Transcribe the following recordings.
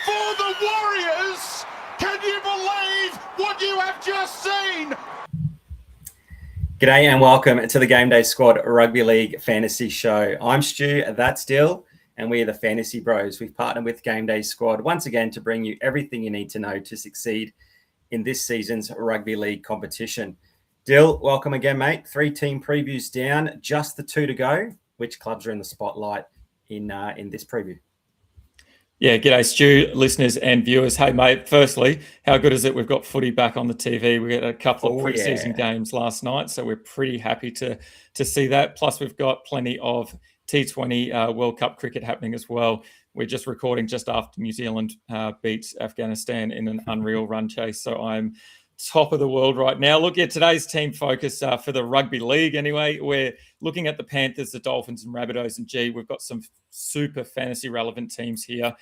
for the Warriors. Can you believe what you have just seen? G'day and welcome to the GameDay Squad Rugby League Fantasy Show. I'm Stu, that's Dyl, and we are the Fantasy Bros. We've partnered with GameDay Squad once again to bring you everything you need to know to succeed in this season's rugby league competition. Dyl, welcome again, mate. 3-team previews down, just the 2 to go. Which clubs are in the spotlight in this preview? Yeah, g'day Stu, listeners and viewers. Hey mate, firstly, how good is it we've got footy back on the TV? We had a couple of preseason games last night, so we're pretty happy to see that. Plus we've got plenty of T20 World Cup cricket happening as well. We're just recording just after New Zealand beats Afghanistan in an unreal run chase, so I'm top of the world right now. Look at today's team focus for the rugby league anyway. We're looking at the Panthers, the Dolphins and Rabbitohs, and we've got some super fantasy relevant teams here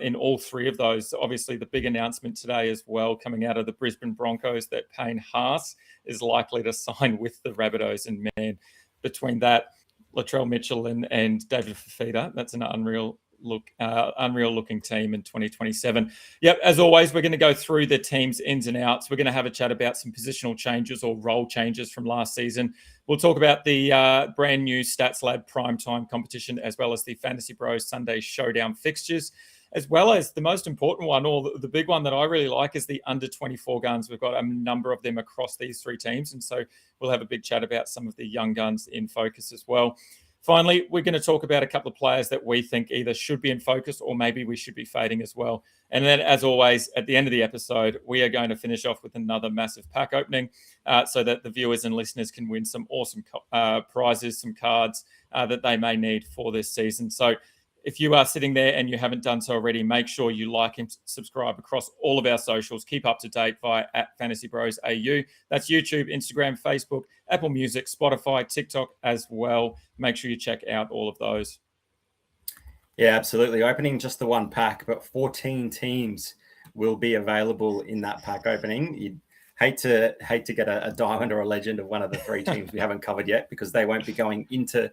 in all three of those. Obviously the big announcement today as well coming out of the Brisbane Broncos that Payne Haas is likely to sign with the Rabbitohs, and man, between that, Latrell Mitchell and David Fifita, that's an unreal looking team in 2027. Yep, as always, we're going to go through the team's ins and outs. We're going to have a chat about some positional changes or role changes from last season. We'll talk about the brand new Stats Lab primetime competition, as well as the FantasyBros Sunday Showdown fixtures, as well as the most important one, or the big one that I really like, is the under 24 guns. We've got a number of them across these three teams, and so we'll have a big chat about some of the young guns in focus as well. Finally, we're going to talk about a couple of players that we think either should be in focus or maybe we should be fading as well. And then, as always, at the end of the episode, we are going to finish off with another massive pack opening so that the viewers and listeners can win some awesome prizes, some cards that they may need for this season. So if you are sitting there and you haven't done so already, make sure you like and subscribe across all of our socials. Keep up to date via @FantasyBrosAU. That's YouTube, Instagram, Facebook, Apple Music, Spotify, TikTok as well. Make sure you check out all of those. Yeah, absolutely. Opening just the one pack, but 14 teams will be available in that pack opening. You'd hate to get a diamond or a legend of one of the three teams we haven't covered yet, because they won't be going into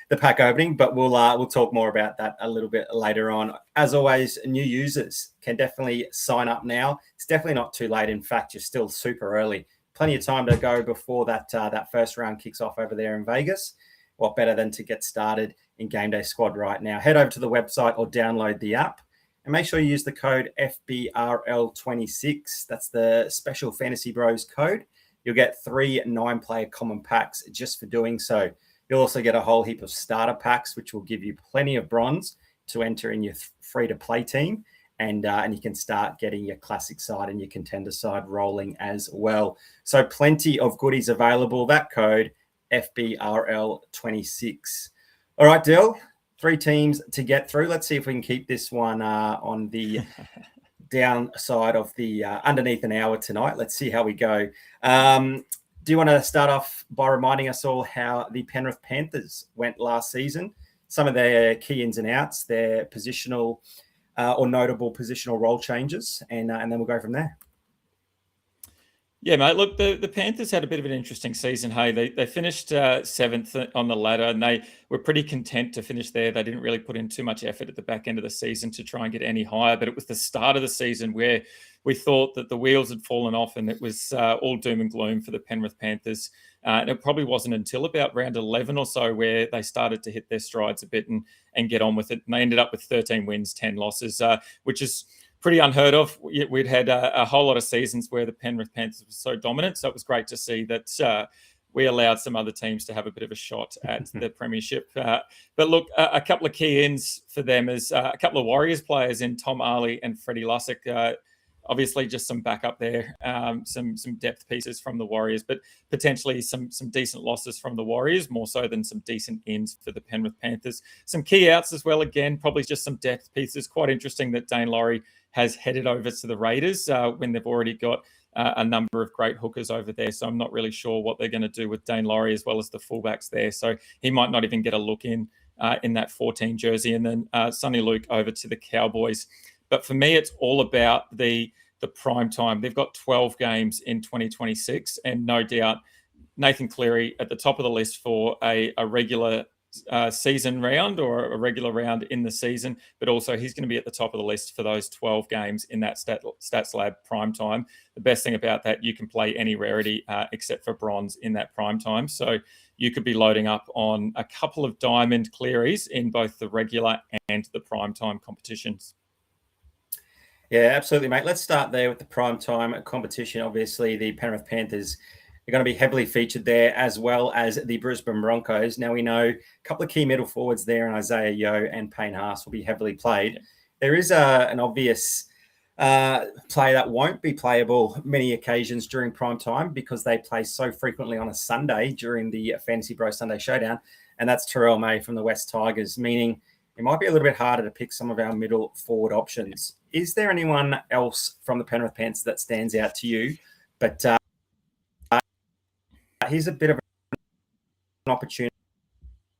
the pack opening, but we'll talk more about that a little bit later on. As always, new users can definitely sign up now. It's definitely not too late. In fact, you're still super early. Plenty of time to go before that first round kicks off over there in Vegas. What better than to get started in GameDay Squad right now? Head over to the website or download the app, and make sure you use the code FBRL26. That's the special Fantasy Bros code. You'll get 3 9-player common packs just for doing so. You'll also get a whole heap of starter packs, which will give you plenty of bronze to enter in your free-to-play team. And you can start getting your classic side and your contender side rolling as well. So plenty of goodies available. That code, FBRL26. All right, Dyl, 3 teams to get through. Let's see if we can keep this one on the downside of the underneath an hour tonight. Let's see how we go. Do you want to start off by reminding us all how the Penrith Panthers went last season? Some of their key ins and outs, their positional or notable positional role changes, and then we'll go from there. Yeah, mate. Look, the Panthers had a bit of an interesting season. Hey, they finished 7th on the ladder, and they were pretty content to finish there. They didn't really put in too much effort at the back end of the season to try and get any higher. But it was the start of the season where we thought that the wheels had fallen off, and it was all doom and gloom for the Penrith Panthers. And it probably wasn't until about round 11 or so where they started to hit their strides a bit and get on with it. And they ended up with 13 wins, 10 losses, which is pretty unheard of. We'd had a whole lot of seasons where the Penrith Panthers were so dominant. So it was great to see that we allowed some other teams to have a bit of a shot at the premiership. But look, a couple of key ins for them is a couple of Warriors players in Tom Arley and Freddie Lussick. Obviously, just some backup there, some depth pieces from the Warriors, but potentially some decent losses from the Warriors, more so than some decent ins for the Penrith Panthers. Some key outs as well, again, probably just some depth pieces. Quite interesting that Dane Laurie has headed over to the Raiders when they've already got a number of great hookers over there. So I'm not really sure what they're going to do with Dane Laurie as well as the fullbacks there. So he might not even get a look in that 14 jersey. And then Sonny Luke over to the Cowboys. But for me, it's all about the prime time. They've got 12 games in 2026, and no doubt Nathan Cleary at the top of the list for a regular season round or a regular round in the season, but also he's going to be at the top of the list for those 12 games in that Stats Lab prime time. The best thing about that, you can play any rarity except for bronze in that prime time. So you could be loading up on a couple of diamond clearies in both the regular and the prime time competitions. Yeah, absolutely, mate. Let's start there with the prime time competition. Obviously, the Penrith Panthers are going to be heavily featured there, as well as the Brisbane Broncos. Now, we know a couple of key middle forwards there, and Isaiah Yeo and Payne Haas will be heavily played. There is an obvious player that won't be playable many occasions during prime time because they play so frequently on a Sunday during the FantasyBros Sunday Showdown, and that's Terrell May from the West Tigers, meaning it might be a little bit harder to pick some of our middle forward options. Is there anyone else from the Penrith Panthers that stands out to you? But here's a bit of an opportunity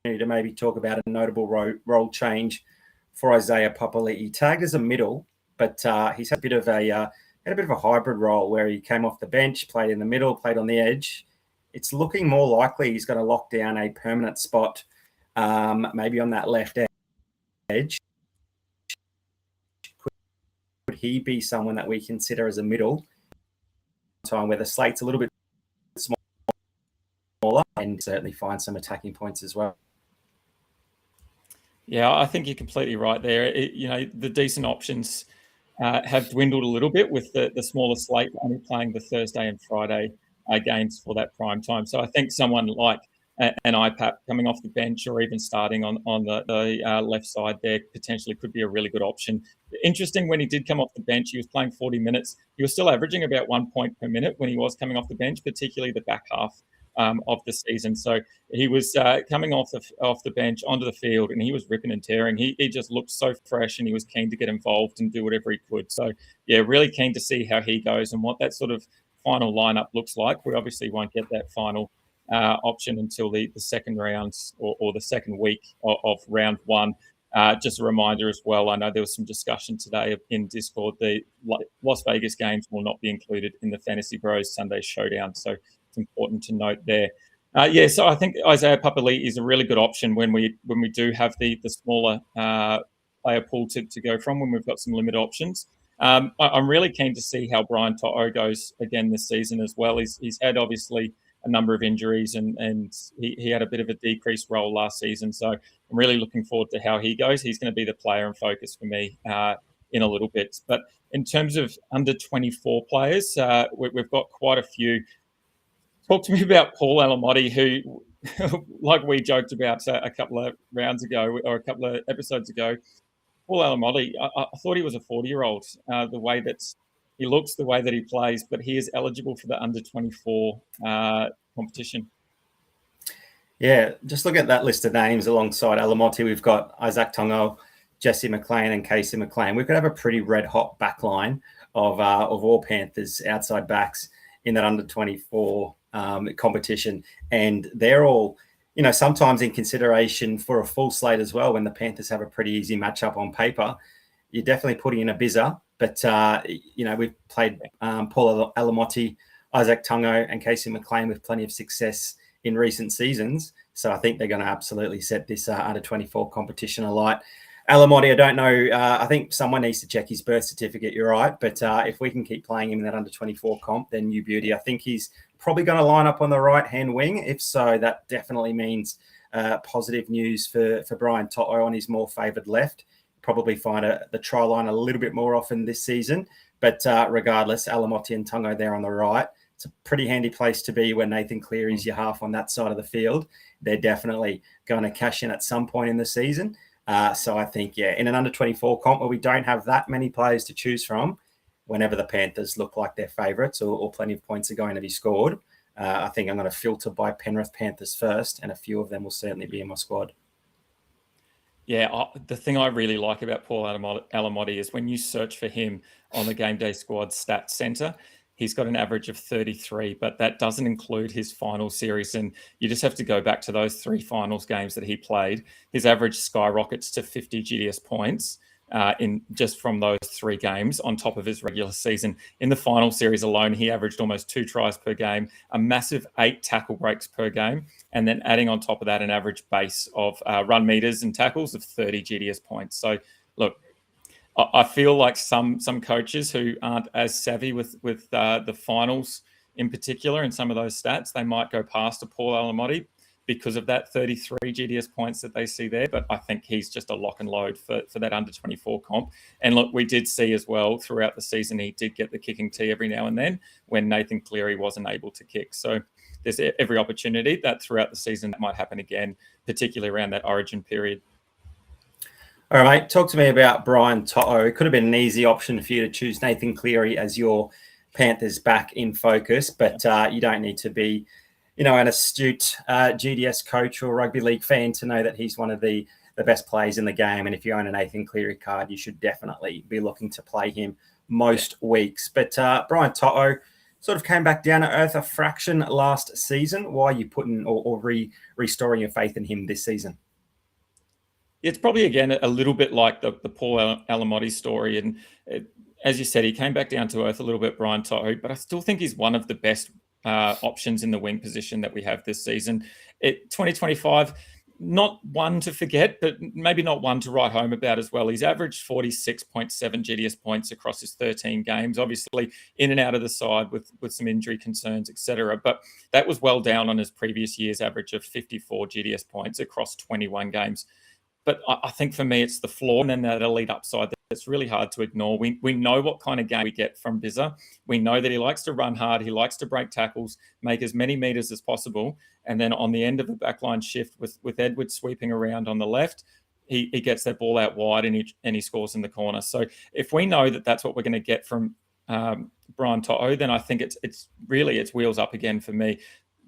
to maybe talk about a notable role change for Isaiah Papali'i. Tagged as a middle, but he's had a bit of a hybrid role where he came off the bench, played in the middle, played on the edge. It's looking more likely he's going to lock down a permanent spot, maybe on that left edge. Could he be someone that we consider as a middle time where the slate's a little bit smaller and certainly find some attacking points as well? Yeah, I think you're completely right there. The decent options have dwindled a little bit with the smaller slate only playing the Thursday and Friday games for that prime time. So I think someone like an IPAP coming off the bench or even starting on the left side there potentially could be a really good option. Interesting, when he did come off the bench, he was playing 40 minutes. He was still averaging about 1 point per minute when he was coming off the bench, particularly the back half of the season. So he was coming off the bench onto the field and he was ripping and tearing. He just looked so fresh and he was keen to get involved and do whatever he could. So yeah, really keen to see how he goes and what that sort of final lineup looks like. We obviously won't get that final option until the second rounds or the second week of round one. Just a reminder as well, I know there was some discussion today in Discord. The Las Vegas games will not be included in the FantasyBros Sunday Showdown. So it's important to note there. So I think Isaiah Papali'i is a really good option when we do have the smaller player pool to go from, when we've got some limited options. I'm really keen to see how Brian To'o goes again this season as well. He's had obviously a number of injuries and he had a bit of a decreased role last season. So I'm really looking forward to how he goes. He's going to be the player in focus for me in a little bit. But in terms of under 24 players, we've got quite a few. Talk to me about Paul Alamotti, who, like we joked about a couple of rounds ago or a couple of episodes ago. Paul Alamotti, I thought he was a 40-year-old, the way that he looks, the way that he plays, but he is eligible for the under 24 competition. Yeah, just look at that list of names alongside Alamotti. We've got Isaac Tongo, Jesse McLean, and Casey McLean. We could have a pretty red-hot backline of all Panthers outside backs in that under 24 competition, and they're all, sometimes in consideration for a full slate as well. When the Panthers have a pretty easy matchup on paper, you're definitely putting in a bizzer. But we've played Paul Alamotti, Isaac Tungo, and Casey McLean with plenty of success in recent seasons. So I think they're going to absolutely set this under 24 competition alight. Alamotti, I don't know. I think someone needs to check his birth certificate. You're right. But if we can keep playing him in that under 24 comp, then new beauty. I think he's probably going to line up on the right-hand wing. If so, that definitely means positive news for Brian To'o on his more favoured left. Probably find the try line a little bit more often this season. But regardless, Alamotti and Tungo there on the right. It's a pretty handy place to be when Nathan Cleary's your half on that side of the field. They're definitely going to cash in at some point in the season. So I think, in an under 24 comp where we don't have that many players to choose from, whenever the Panthers look like they're favourites or plenty of points are going to be scored, I think I'm going to filter by Penrith Panthers first, and a few of them will certainly be in my squad. Yeah, the thing I really like about Paul Alamotti is when you search for him on the GameDay squad stats center, he's got an average of 33, but that doesn't include his final series. And you just have to go back to those 3 finals games that he played. His average skyrockets to 50 GDS points. in just from those 3 games on top of his regular season. In the final series alone, he averaged almost 2 tries per game, a massive 8 tackle breaks per game, and then adding on top of that an average base of run meters and tackles of 30 GDS points. So look, I feel like some coaches who aren't as savvy with the finals in particular and some of those stats, they might go past a Paul Alamotti because of that 33 GDS points that they see there. But I think he's just a lock and load for that under 24 comp. And look, we did see as well throughout the season, he did get the kicking tee every now and then when Nathan Cleary wasn't able to kick. So there's every opportunity that throughout the season that might happen again, particularly around that origin period. All right, talk to me about Brian To'o. It could have been an easy option for you to choose Nathan Cleary as your Panthers back in focus, but you don't need to be, an astute GDS coach or rugby league fan to know that he's one of the best players in the game. And if you own a Nathan Cleary card, you should definitely be looking to play him most weeks. But Brian To'o sort of came back down to earth a fraction last season. Why are you putting or restoring your faith in him this season? It's probably, again, a little bit like the Paul Alamotti story. And as you said, he came back down to earth a little bit, Brian To'o, but I still think he's one of the best options in the wing position that we have this season. 2025, not one to forget, but maybe not one to write home about as well. He's averaged 46.7 GDS points across his 13 games, obviously in and out of the side with some injury concerns, etc. But that was well down on his previous year's average of 54 GDS points across 21 games. But I think for me, it's the floor and then that elite upside that's really hard to ignore. We know what kind of game we get from Bizza. We know that he likes to run hard. He likes to break tackles, make as many meters as possible. And then on the end of a backline shift with Edwards sweeping around on the left, he gets that ball out wide and he scores in the corner. So if we know that that's what we're going to get from Brian To'o, then I think it's wheels up again for me.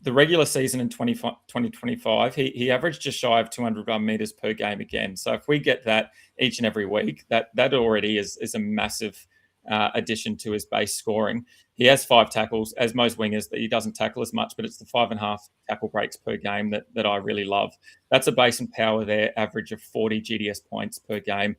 The regular season in 2025, he averaged just shy of 200 run meters per game again. So if we get that each and every week, that already is a massive addition to his base scoring. He has 5 tackles, as most wingers, that he doesn't tackle as much, but it's the 5.5 tackle breaks per game that I really love. That's a base and power there, average of 40 GDS points per game.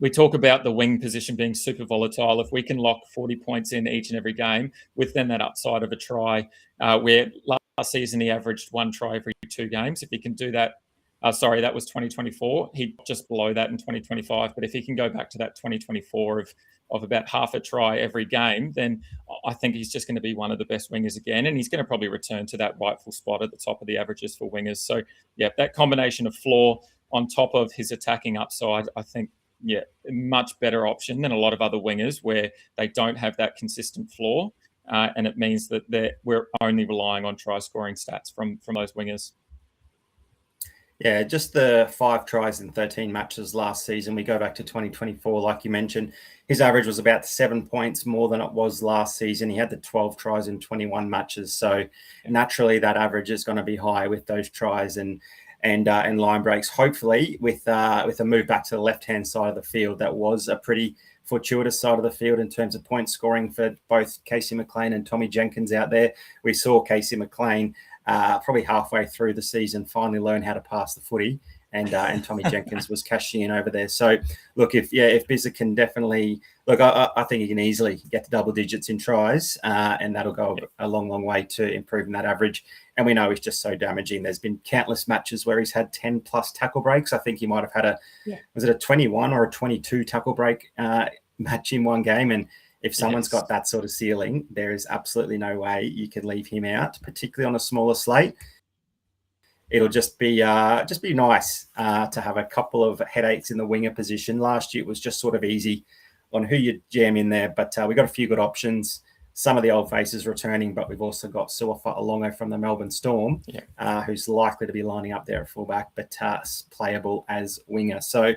We talk about the wing position being super volatile. If we can lock 40 points in each and every game with then that upside of a try, where last season he averaged 1 try every 2 games. If he can do that, that was 2024. He'd just below that in 2025. But if he can go back to that 2024 of about half a try every game, then I think he's just going to be one of the best wingers again. And he's going to probably return to that rightful spot at the top of the averages for wingers. So, yeah, that combination of floor on top of his attacking upside, I think, a much better option than a lot of other wingers where they don't have that consistent floor. And it means that we're only relying on try scoring stats from those wingers. Yeah, just the 5 tries in 13 matches last season. We go back to 2024, like you mentioned, his average was about 7 points more than it was last season. He had the 12 tries in 21 matches. So naturally that average is going to be high with those tries and line breaks. Hopefully with a move back to the left-hand side of the field, that was a pretty fortuitous side of the field in terms of point scoring for both Casey McLean and Tommy Jenkins out there. We saw Casey McLean probably halfway through the season finally learn how to pass the footy, and Tommy Jenkins was cashing in over there. So look, if Bizza can definitely look, I think he can easily get to double digits in tries, and that'll go a long way to improving that average. And we know he's just so damaging. There's been countless matches where he's had 10 plus tackle breaks. I think he might have had was it a 21 or a 22 tackle break match in one game? And if someone's got that sort of ceiling, there is absolutely no way you can leave him out, particularly on a smaller slate. It'll just be nice to have a couple of headaches in the winger position. Last year it was just sort of easy on who you jam in there, but we got a few good options. Some of the old faces returning, but we've also got Suafa-Alongo from the Melbourne Storm, who's likely to be lining up there at fullback, but playable as winger. So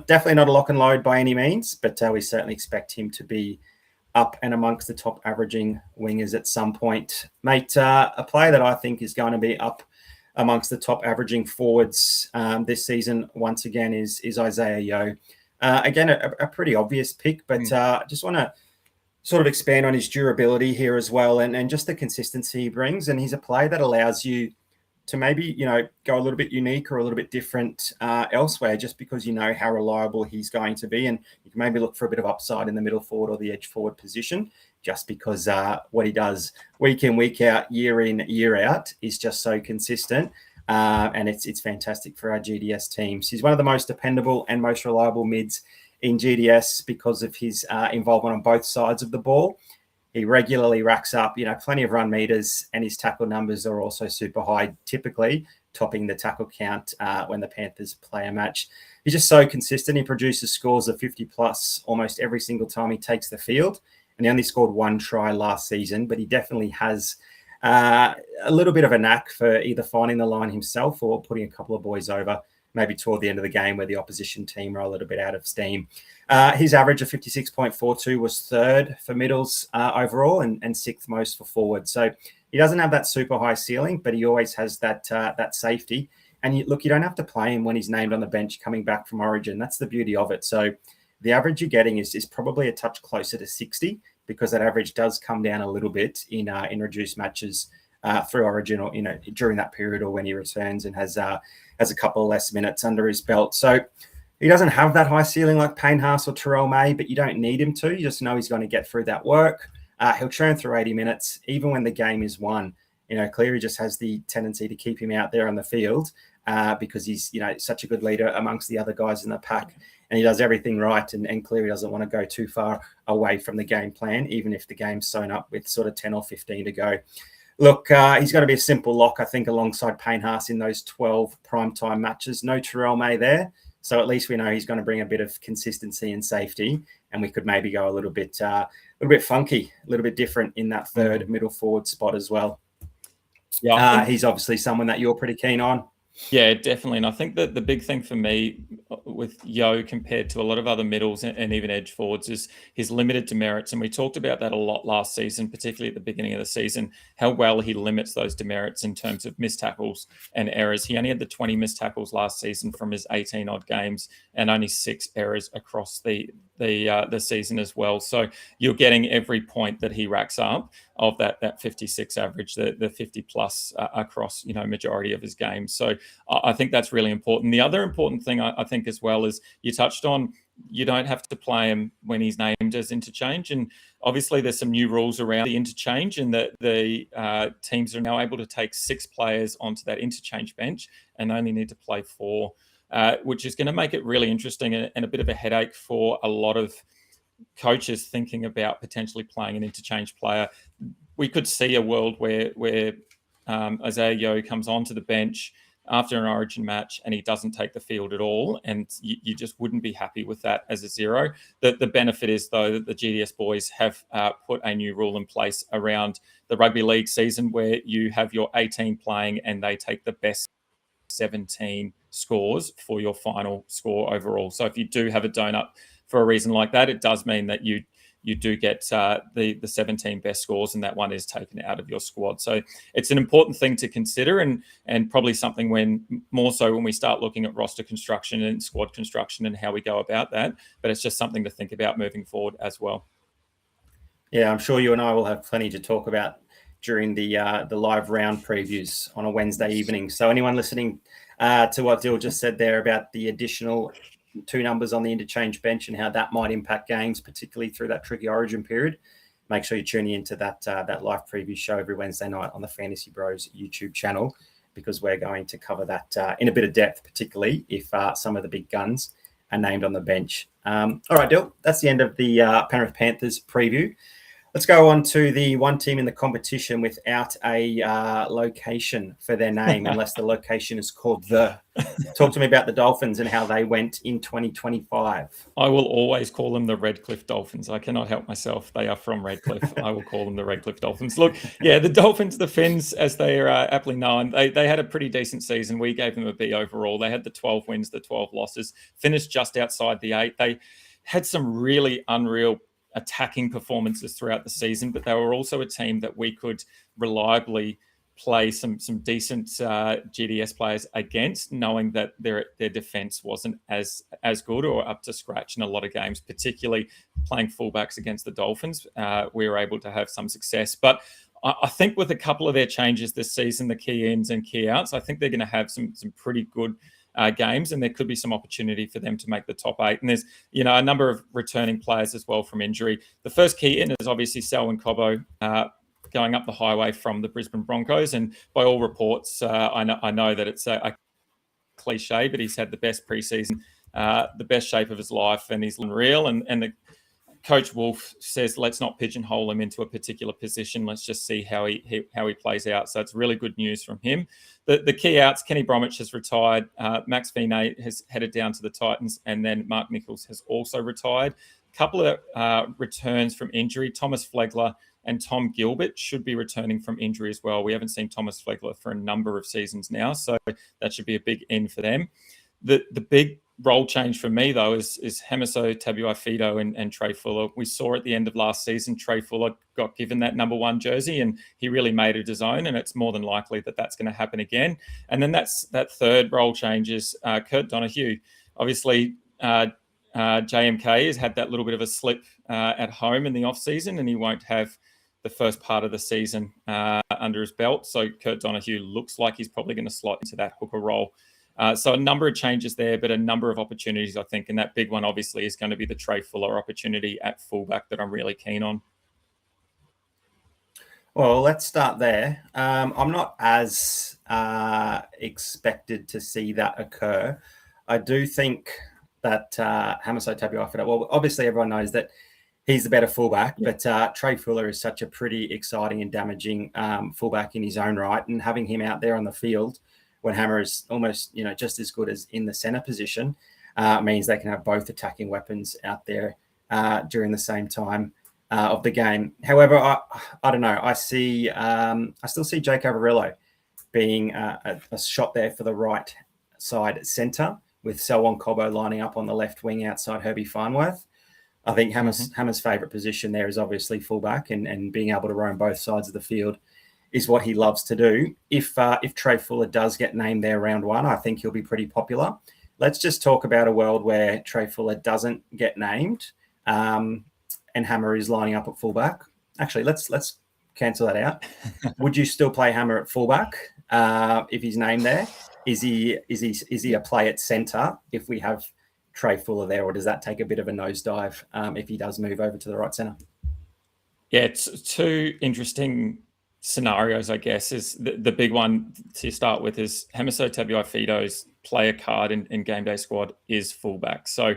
definitely not a lock and load by any means, but we certainly expect him to be up and amongst the top averaging wingers at some point. Mate, a player that I think is going to be up amongst the top averaging forwards this season once again is Isaiah Yeo. Again, a pretty obvious pick, but just want to sort of expand on his durability here as well, and just the consistency he brings. And he's a player that allows you to maybe, go a little bit unique or a little bit different elsewhere, just because you know how reliable he's going to be. And you can maybe look for a bit of upside in the middle forward or the edge forward position, just because what he does week in, week out, year in, year out is just so consistent. And it's fantastic for our GDS teams. He's one of the most dependable and most reliable mids in GDS because of his involvement on both sides of the ball. He regularly racks up, plenty of run meters, and his tackle numbers are also super high, typically topping the tackle count when the Panthers play a match. He's just so consistent. He produces scores of 50 plus almost every single time he takes the field. And he only scored 1 try last season, but he definitely has a little bit of a knack for either finding the line himself or putting a couple of boys over, maybe toward the end of the game where the opposition team are a little bit out of steam. His average of 56.42 was 3rd for middles overall and 6th most for forward. So he doesn't have that super high ceiling, but he always has that safety. And you don't have to play him when he's named on the bench coming back from Origin. That's the beauty of it. So the average you're getting is probably a touch closer to 60, because that average does come down a little bit in reduced matches through Origin, or during that period, or when he returns and has a couple of less minutes under his belt. So he doesn't have that high ceiling like Payne Haas or Terrell May, but you don't need him to. You just know he's going to get through that work. He'll churn through 80 minutes, even when the game is won. Cleary just has the tendency to keep him out there on the field because he's, such a good leader amongst the other guys in the pack. And he does everything right, and Cleary doesn't want to go too far away from the game plan, even if the game's sewn up with sort of 10 or 15 to go. Look, he's going to be a simple lock, I think, alongside Payne Haas in those 12 primetime matches. No Terrell May there, so at least we know he's going to bring a bit of consistency and safety, and we could maybe go a little bit funky, a little bit different in that 3rd middle forward spot as well. Yeah, he's obviously someone that you're pretty keen on. Yeah, definitely. And I think that the big thing for me with Yo compared to a lot of other middles and even edge forwards is his limited demerits. And we talked about that a lot last season, particularly at the beginning of the season, how well he limits those demerits in terms of missed tackles and errors. He only had the 20 missed tackles last season from his 18 odd games, and only 6 errors across the season as well. So you're getting every point that he racks up of that 56 average, the 50 plus across, majority of his games. So I think that's really important. The other important thing I think as well is you touched on, you don't have to play him when he's named as interchange. And obviously there's some new rules around the interchange, and that the teams are now able to take 6 players onto that interchange bench and only need to play 4. Which is going to make it really interesting and a bit of a headache for a lot of coaches thinking about potentially playing an interchange player. We could see a world where Isaiah Yo comes onto the bench after an Origin match and he doesn't take the field at all, and you just wouldn't be happy with that as a 0. The benefit is, though, that the GDS boys have put a new rule in place around the rugby league season where you have your 18 playing and they take the best 17 scores for your final score overall. So if you do have a donut for a reason like that, it does mean that you do get the 17 best scores, and that one is taken out of your squad. So it's an important thing to consider, and probably something more so when we start looking at roster construction and squad construction and how we go about that. But it's just something to think about moving forward as well. Yeah, I'm sure you and I will have plenty to talk about during the live round previews on a Wednesday evening. So anyone listening to what Dyl just said there about the additional 2 numbers on the interchange bench and how that might impact games, particularly through that tricky Origin period, make sure you tune into that live preview show every Wednesday night on the Fantasy Bros YouTube channel, because we're going to cover that in a bit of depth, particularly if some of the big guns are named on the bench. All right, Dyl, that's the end of the Penrith Panthers preview. Let's go on to the one team in the competition without a location for their name, unless the location is called the. Talk to me about the Dolphins and how they went in 2025. I will always call them the Redcliffe Dolphins. I cannot help myself. They are from Redcliffe. I will call them the Redcliffe Dolphins. Look, yeah, the Dolphins, the Finns, as they are aptly known, they had a pretty decent season. We gave them a B overall. They had the 12 wins, the 12 losses, finished just outside the 8. They had some really unreal attacking performances throughout the season, but they were also a team that we could reliably play some decent GDS players against, knowing that their defense wasn't as good or up to scratch in a lot of games, particularly playing fullbacks against the Dolphins. We were able to have some success, but I think with a couple of their changes this season, the key ins and key outs, I think they're going to have some pretty good games, and there could be some opportunity for them to make the top 8. And there's, a number of returning players as well from injury. The first key in is obviously Selwyn Cobbo going up the highway from the Brisbane Broncos. And by all reports, I know that it's a cliche, but he's had the best preseason, the best shape of his life, and he's unreal. And the Coach Wolf says, let's not pigeonhole him into a particular position. Let's just see how he plays out. So it's really good news from him. The key outs, Kenny Bromwich has retired. Max Fine has headed down to the Titans, and then Mark Nichols has also retired. A couple of returns from injury. Thomas Flegler and Tom Gilbert should be returning from injury as well. We haven't seen Thomas Flegler for a number of seasons now, so that should be a big end for them. The big role change for me, though, is Hemiso Tabuai-Fidow and Trey Fuller. We saw at the end of last season, Trey Fuller got given that number 1 jersey, and he really made it his own, and it's more than likely that that's going to happen again. And then that third role change is Kurt Donahue. Obviously, JMK has had that little bit of a slip at home in the off-season, and he won't have the first part of the season under his belt. So Kurt Donahue looks like he's probably going to slot into that hooker role. So a number of changes there, but a number of opportunities, I think. And that big one, obviously, is going to be the Trey Fuller opportunity at fullback that I'm really keen on. Well, let's start there. I'm not as expected to see that occur. I do think that Hamiso Tabuai-Fidow, well, obviously everyone knows that he's the better fullback, but Trey Fuller is such a pretty exciting and damaging fullback in his own right. And having him out there on the field when Hammer is almost, just as good as in the center position, means they can have both attacking weapons out there during the same time of the game. However, I don't know. I still see Jake Averillo being a shot there for the right side center, with Selwyn Cobbo lining up on the left wing outside Herbie Farnworth. I think Hammer's favourite position there is obviously fullback, and being able to roam both sides of the field is what he loves to do. If Trey Fuller does get named there round 1, I think he'll be pretty popular. Let's just talk about a world where Trey Fuller doesn't get named and Hammer is lining up at fullback. Actually, let's cancel that out. Would you still play Hammer at fullback if he's named there? Is he a play at centre if we have Trey Fuller there, or does that take a bit of a nosedive if he does move over to the right centre? Yeah, it's two interesting scenarios, I guess. Is the big one to start with is Hemiso Tabuai-Fidow's player card in GameDay squad is fullback. So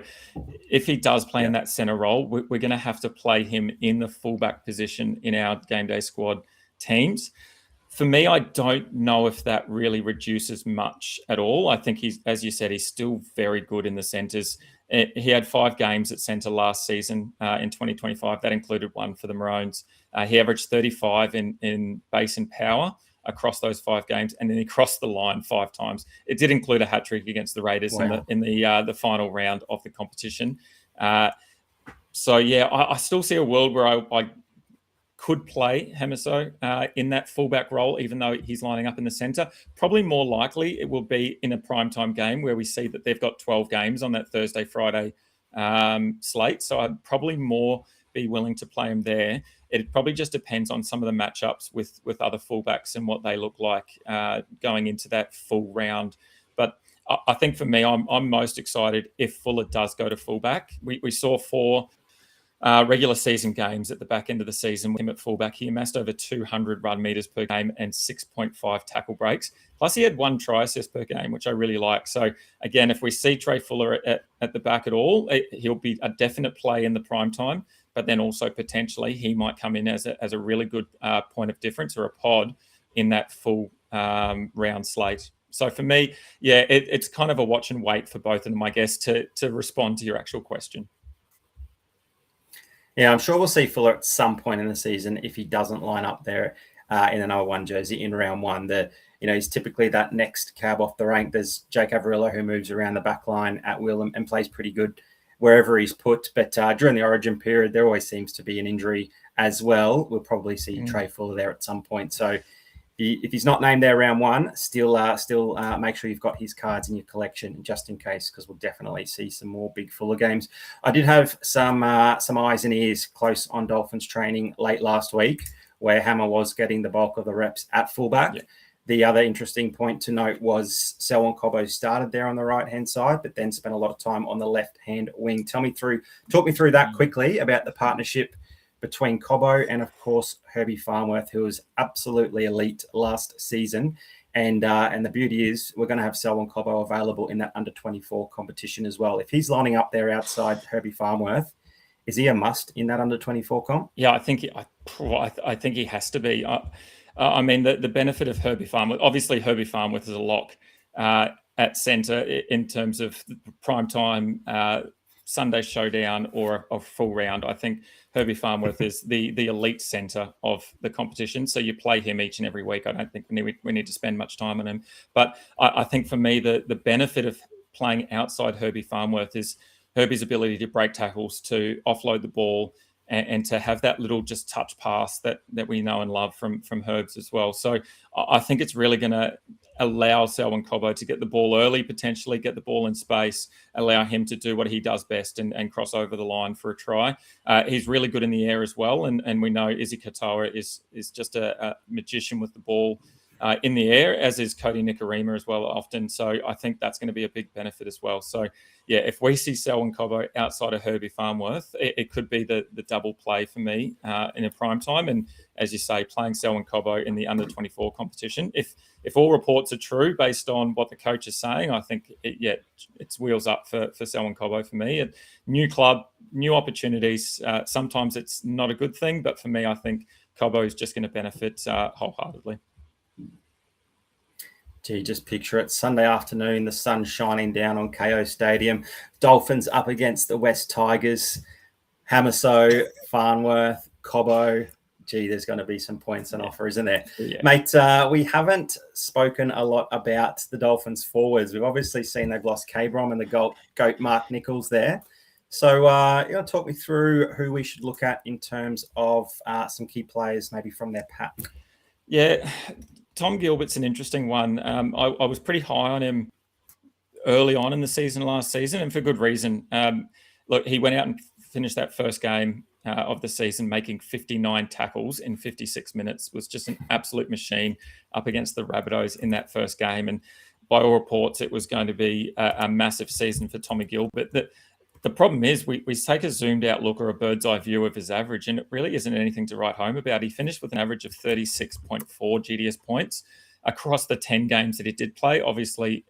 if he does play in that centre role, we're going to have to play him in the fullback position in our GameDay squad teams. For me, I don't know if that really reduces much at all. I think he's, as you said, he's still very good in the centres. He had 5 games at centre last season in 2025. That included one for the Maroons. He averaged 35 in base and power across those 5 games, and then he crossed the line 5 times. It did include a hat-trick against the Raiders in the final round of the competition. So, yeah, I still see a world where I could play Hemiso in that fullback role, even though he's lining up in the centre. Probably more likely it will be in a primetime game where we see that they've got 12 games on that Thursday, Friday slate. So I'd probably more be willing to play him there. It probably just depends on some of the matchups with other fullbacks and what they look like going into that full round. But I think for me, I'm most excited if Fuller does go to fullback. We saw 4 regular season games at the back end of the season with him at fullback. He amassed over 200 run meters per game and 6.5 tackle breaks. Plus, he had 1 try assist per game, which I really like. So, again, if we see Trey Fuller at the back at all, he'll be a definite play in the prime time. But then also potentially he might come in as a really good point of difference or a pod in that full round slate. So for me, yeah, it's kind of a watch and wait for both of them, I guess, to respond to your actual question. Yeah, I'm sure we'll see Fuller at some point in the season if he doesn't line up there in the number 1 jersey in round 1. He's typically that next cab off the rank. There's Jake Averillo, who moves around the back line at will and plays pretty good wherever he's put. But during the origin period, there always seems to be an injury as well. We'll probably see Trey Fuller there at some point. So if he's not named there round 1, still make sure you've got his cards in your collection just in case, because we'll definitely see some more big Fuller games. I did have some eyes and ears close on Dolphins training late last week. where Hammer was getting the bulk of the reps at fullback. Yeah. The other interesting point to note was Selwyn Cobbo started there on the right-hand side, but then spent a lot of time on the left-hand wing. Talk me through that quickly about the partnership between Cobbo and, of course, Herbie Farnworth, who was absolutely elite last season. And the beauty is we're going to have Selwyn Cobbo available in that under-24 competition as well. If he's lining up there outside Herbie Farnworth, is he a must in that under-24 comp? Yeah, I think he has to be. I mean, the benefit of Herbie Farnworth, obviously Herbie Farnworth is a lock at centre in terms of primetime Sunday Showdown or a full round. I think Herbie Farnworth is the elite centre of the competition. So you play him each and every week. I don't think we need to spend much time on him. But I think for me, the benefit of playing outside Herbie Farnworth is Herbie's ability to break tackles, to offload the ball, and to have that little just touch pass that we know and love from Herbs as well. So I think it's really going to allow Selwyn Cobbo to get the ball early, potentially get the ball in space, allow him to do what he does best and cross over the line for a try. He's really good in the air as well. And we know Izzy Katoa is just a magician with the ball in the air, as is Cody Nikorima as well often. So I think that's going to be a big benefit as well. So yeah, if we see Selwyn Cobbo outside of Herbie Farnworth, it could be the double play for me in a prime time. And as you say, playing Selwyn Cobbo in the under-24 competition. If all reports are true based on what the coach is saying, I think it's wheels up for Selwyn Cobbo for me. A new club, new opportunities. Sometimes it's not a good thing, but for me, I think Cobbo is just going to benefit wholeheartedly. Gee, just picture it. Sunday afternoon, the sun shining down on KO Stadium. Dolphins up against the West Tigers. Hamaso, Farnworth, Cobbo. Gee, there's going to be some points on offer, isn't there? Yeah. Mate, we haven't spoken a lot about the Dolphins forwards. We've obviously seen they've lost K-Brom and the GOAT Mark Nichols there. So you want to talk me through who we should look at in terms of some key players maybe from their pack? Yeah, Tom Gilbert's an interesting one. I was pretty high on him early on in the season last season, and for good reason. Look, he went out and finished that first game of the season making 59 tackles in 56 minutes. Was just an absolute machine up against the Rabbitohs in that first game. And by all reports, it was going to be a massive season for Tommy Gilbert. The problem is we take a zoomed out look or a bird's eye view of his average, and it really isn't anything to write home about. He finished with an average of 36.4 GDS points across the 10 games that he did play. Obviously,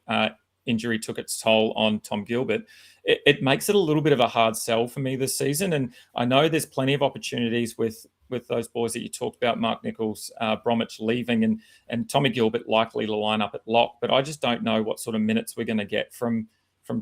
injury took its toll on Tom Gilbert. It makes it a little bit of a hard sell for me this season. And I know there's plenty of opportunities with those boys that you talked about, Mark Nichols, Bromwich leaving, and Tommy Gilbert likely to line up at lock. But I just don't know what sort of minutes we're going to get from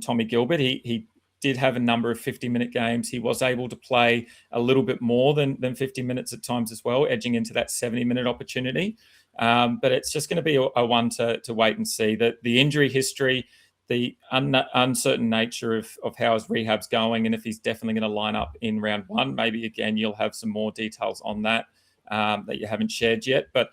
Tommy Gilbert. He did have a number of 50-minute games. He was able to play a little bit more than 50 minutes at times as well, edging into that 70-minute opportunity. But it's just going to be a one to wait and see. That the injury history, the uncertain nature of how his rehab's going, and if he's definitely going to line up in round one. Maybe, again, you'll have some more details on that that you haven't shared yet. But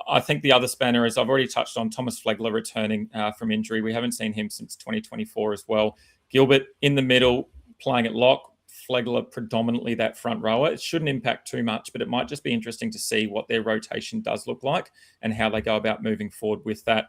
I think the other spanner is, I've already touched on Thomas Flegler returning from injury. We haven't seen him since 2024 as well. Gilbert in the middle, playing at lock. Flegler predominantly that front rower. It shouldn't impact too much, but it might just be interesting to see what their rotation does look like and how they go about moving forward with that.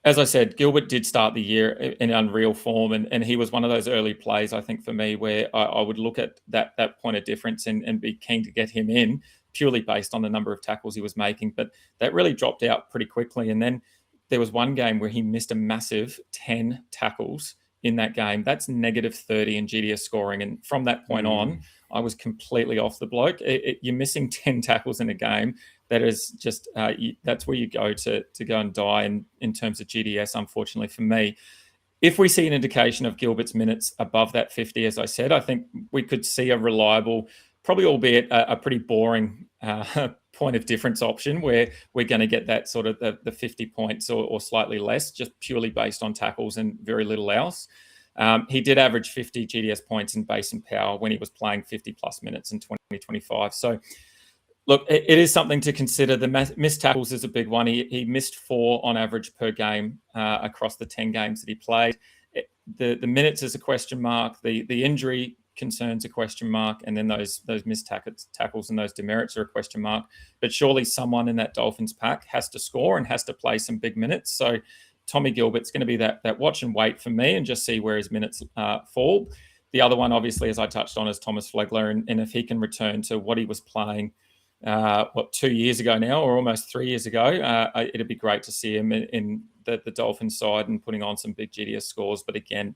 As I said, Gilbert did start the year in unreal form, and he was one of those early plays, I think, for me, where I would look at that point of difference and be keen to get him in, purely based on the number of tackles he was making. But that really dropped out pretty quickly. And then there was one game where he missed a massive 10 tackles in that game. That's negative 30 in GDS scoring. And from that point on, I was completely off the bloke. You're missing 10 tackles in a game. That is just, that's where you go to go and die in terms of GDS, unfortunately for me. If we see an indication of Gilbert's minutes above that 50, as I said, I think we could see a reliable, probably albeit a pretty boring point of difference option where we're going to get that sort of the 50 points or slightly less, just purely based on tackles and very little else. He did average 50 GDS points in base and power when he was playing 50 plus minutes in 2025. So look, it is something to consider. The missed tackles is a big one. He missed 4 on average per game across the 10 games that he played. The minutes is a question mark. The injury concerns a question mark, and then those missed tackles and those demerits are a question mark. But surely someone in that Dolphins pack has to score and has to play some big minutes. So Tommy Gilbert's going to be that watch and wait for me and just see where his minutes fall. The other one, obviously, as I touched on, is Thomas Flegler, and if he can return to what he was playing 2 years ago now, or almost 3 years ago, it'd be great to see him in the Dolphins side and putting on some big GDS scores. But again,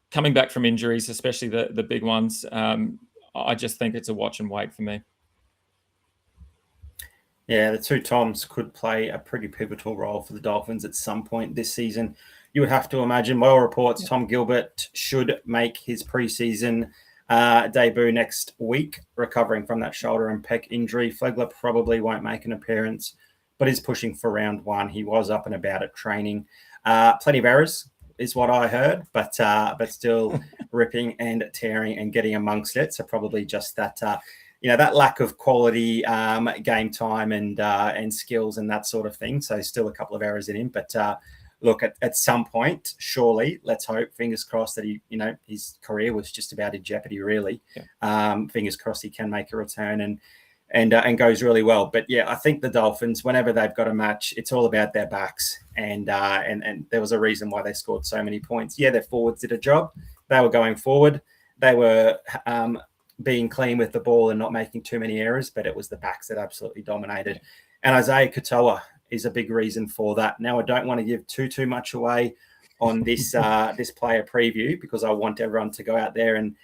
coming back from injuries, especially the big ones, I just think it's a watch and wait for me. Yeah, the two Toms could play a pretty pivotal role for the Dolphins at some point this season. You would have to imagine. By all reports, Tom Gilbert should make his preseason debut next week, recovering from that shoulder and pec injury. Flegler probably won't make an appearance, but is pushing for round one. He was up and about at training. Plenty of errors is what I heard, but still ripping and tearing and getting amongst it. So probably just that that lack of quality game time and skills and that sort of thing. So still a couple of errors in him, but look, at some point, surely, let's hope, fingers crossed, that his career was just about in jeopardy, really. Yeah. Fingers crossed he can make a return and goes really well. But yeah, I think the Dolphins, whenever they've got a match, it's all about their backs. And there was a reason why they scored so many points. Yeah, their forwards did a job. They were going forward. They were being clean with the ball and not making too many errors, but it was the backs that absolutely dominated. And Isaiah Katoa is a big reason for that. Now, I don't want to give too much away on this this player preview, because I want everyone to go out there and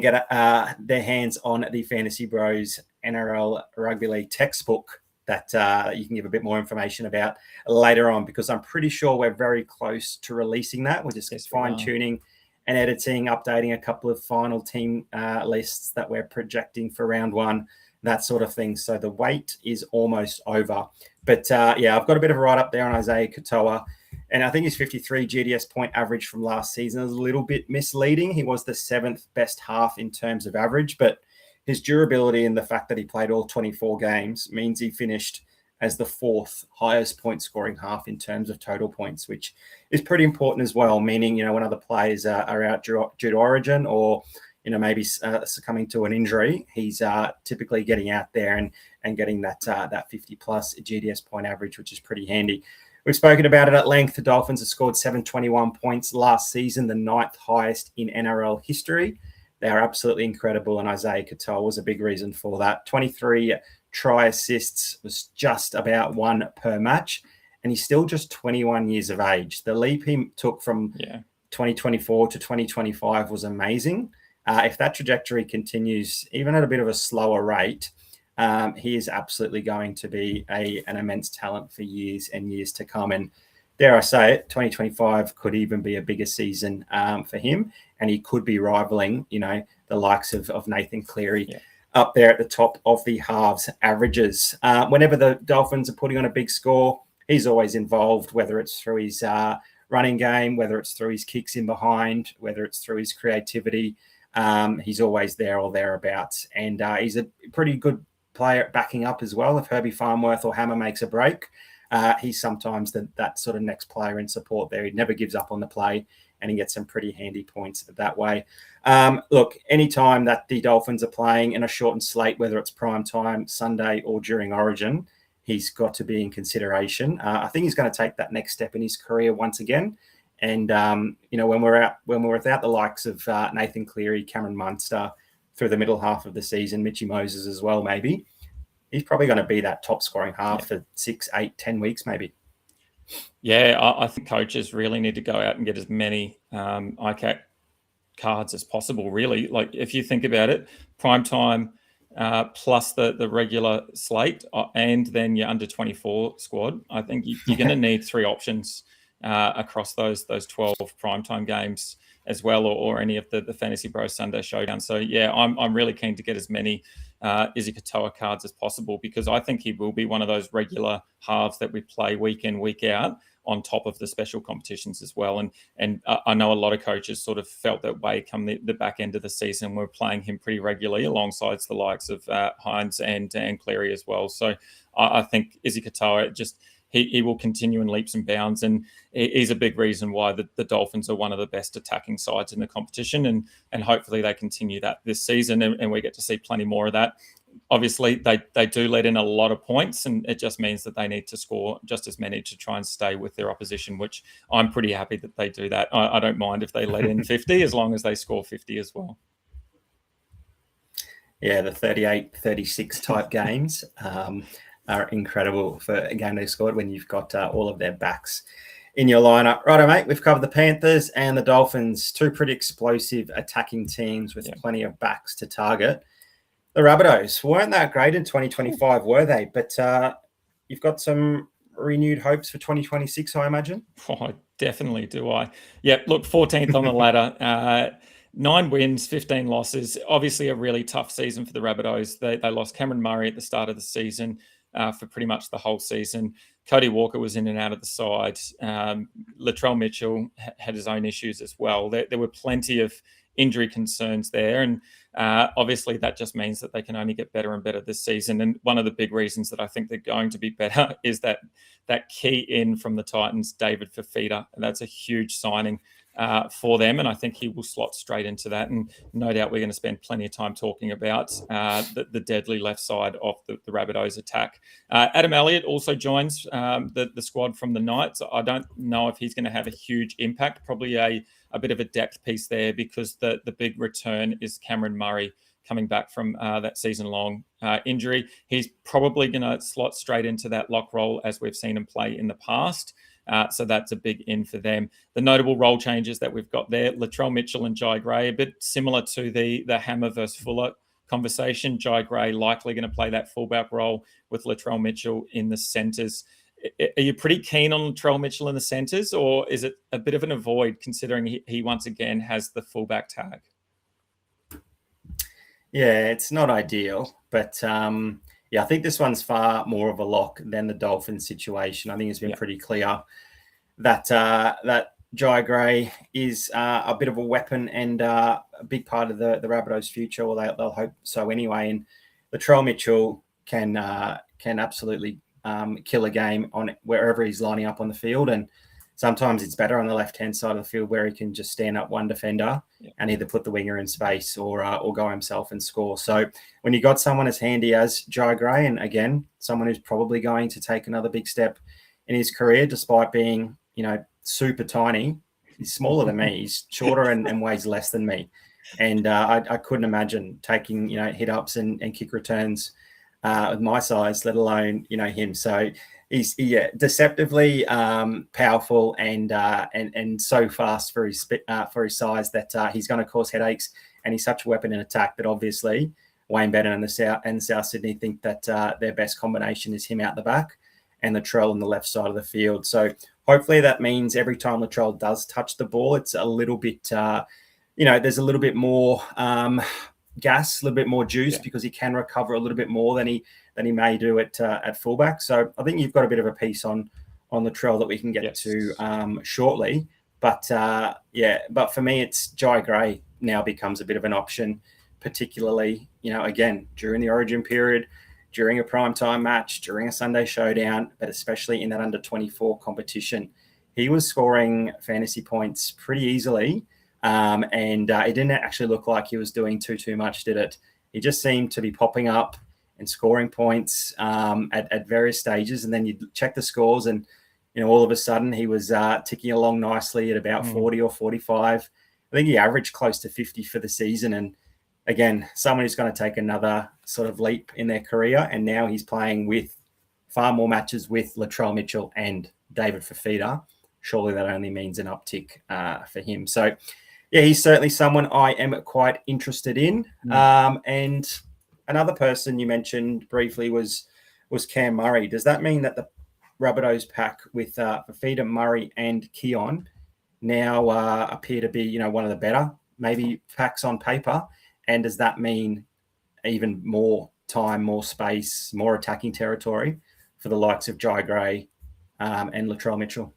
get their hands on the Fantasy Bros NRL Rugby League textbook that you can give a bit more information about later on, because I'm pretty sure we're very close to releasing that. We're just fine-tuning and editing, updating a couple of final team lists that we're projecting for round one, that sort of thing. So the wait is almost over. But I've got a bit of a write-up there on Isaiah Katoa. And I think his 53 GDS point average from last season is a little bit misleading. He was the 7th best half in terms of average, but his durability and the fact that he played all 24 games means he finished as the 4th highest point scoring half in terms of total points, which is pretty important as well, meaning, when other players are out due to origin or, maybe succumbing to an injury, he's typically getting out there and getting that 50 plus GDS point average, which is pretty handy. We've spoken about it at length. The Dolphins have scored 721 points last season, the 9th highest in NRL history. They are absolutely incredible, and Isaiah Katoa was a big reason for that. 23 try assists was just about 1 per match, and he's still just 21 years of age. The leap he took from 2024 to 2025 was amazing. If that trajectory continues, even at a bit of a slower rate, he is absolutely going to be an immense talent for years and years to come. And dare I say it, 2025 could even be a bigger season for him, and he could be rivaling, the likes of Nathan Cleary up there at the top of the halves averages. Whenever the Dolphins are putting on a big score, he's always involved, whether it's through his running game, whether it's through his kicks in behind, whether it's through his creativity. He's always there or thereabouts. And he's a pretty good player backing up as well. If Herbie Farnworth or Hammer makes a break, he's sometimes that sort of next player in support there. He never gives up on the play, and he gets some pretty handy points that way. Look, anytime that the Dolphins are playing in a shortened slate, whether it's prime time, Sunday, or during Origin, he's got to be in consideration. I think he's going to take that next step in his career once again. And when we're without the likes of Nathan Cleary, Cameron Munster through the middle half of the season, Mitchy Moses as well, maybe, he's probably going to be that top scoring half for 6, 8, 10 weeks, maybe. Yeah, I think coaches really need to go out and get as many ICAC cards as possible, really. Like, if you think about it, prime time plus the regular slate and then your under 24 squad, I think you're going to need 3 options across those 12 primetime games as well, or any of the FantasyBros Sunday Showdown. So yeah, I'm really keen to get as many Izzy Katoa cards as possible, because I think he will be one of those regular halves that we play week in, week out, on top of the special competitions as well. And I know a lot of coaches sort of felt that way come the back end of the season. We're playing him pretty regularly alongside the likes of Hines and Cleary as well. So I think Izzy Katoa, just he will continue in leaps and bounds, and he's a big reason why the Dolphins are one of the best attacking sides in the competition, and hopefully they continue that this season, and we get to see plenty more of that. Obviously, they do let in a lot of points, and it just means that they need to score just as many to try and stay with their opposition, which I'm pretty happy that they do that. I don't mind if they let in 50 as long as they score 50 as well. Yeah, the 38-36 type games are incredible for a game they scored when you've got all of their backs in your lineup. Righto, mate, we've covered the Panthers and the Dolphins, two pretty explosive attacking teams with plenty of backs to target. The Rabbitohs weren't that great in 2025, were they? But you've got some renewed hopes for 2026, I imagine. Oh, definitely do I. Yep, look, 14th on the ladder. 9 wins, 15 losses. Obviously a really tough season for the Rabbitohs. They lost Cameron Murray at the start of the season for pretty much the whole season. Cody Walker was in and out of the side. Latrell Mitchell had his own issues as well. There were plenty of injury concerns there, and obviously that just means that they can only get better and better this season. And one of the big reasons that I think they're going to be better is that key in from the Titans, David Fifita, and that's a huge signing for them, and I think he will slot straight into that. And no doubt we're going to spend plenty of time talking about the deadly left side of the Rabbitohs attack. Adam Elliott also joins the squad from the Knights. I don't know if he's going to have a huge impact, probably a bit of a depth piece there, because the big return is Cameron Murray coming back from that season-long injury. He's probably going to slot straight into that lock role as we've seen him play in the past. So that's a big in for them. The notable role changes that we've got there, Latrell Mitchell and Jai Gray, a bit similar to the Hammer versus Fuller conversation. Jai Gray likely going to play that fullback role with Latrell Mitchell in the centres. Are you pretty keen on Latrell Mitchell in the centres, or is it a bit of an avoid considering he once again has the fullback tag? Yeah, it's not ideal, but I think this one's far more of a lock than the Dolphins situation. I think it's been pretty clear that that Jai Gray is a bit of a weapon and a big part of the Rabbitohs' future, or they'll hope so anyway. And Latrell Mitchell can absolutely kill a game on wherever he's lining up on the field, and sometimes it's better on the left-hand side of the field where he can just stand up one defender and either put the winger in space or go himself and score. So when you got someone as handy as Jai Gray, and again, someone who's probably going to take another big step in his career, despite being, super tiny, he's smaller than me. He's shorter and weighs less than me. And I couldn't imagine taking, hit-ups and kick returns with my size, let alone, him. So he's deceptively powerful and so fast for his size that he's going to cause headaches, and he's such a weapon in attack that obviously Wayne Bennett and South Sydney think that their best combination is him out the back and Latrell on the left side of the field. So hopefully that means every time Latrell does touch the ball, it's a little bit, there's a little bit more gas, a little bit more juice, because he can recover a little bit more than he may do at fullback. So I think you've got a bit of a piece on Latrell that we can get to shortly. But but for me, it's Jai Gray now becomes a bit of an option, particularly, again, during the Origin period, during a primetime match, during a Sunday Showdown, but especially in that under-24 competition. He was scoring fantasy points pretty easily, and it didn't actually look like he was doing too much, did it? He just seemed to be popping up and scoring points at various stages, and then you check the scores, and all of a sudden he was ticking along nicely at about 40 or 45. I think he averaged close to 50 for the season, and again, someone who's going to take another sort of leap in their career, and now he's playing with far more matches with Latrell Mitchell and David Fifita. Surely that only means an uptick for him. So, yeah, he's certainly someone I am quite interested in. And another person you mentioned briefly was Cam Murray. Does that mean that the Rabbitohs pack with Fifita, Murray, and Keon now appear to be, one of the better maybe packs on paper? And does that mean even more time, more space, more attacking territory for the likes of Jai Gray and Latrell Mitchell?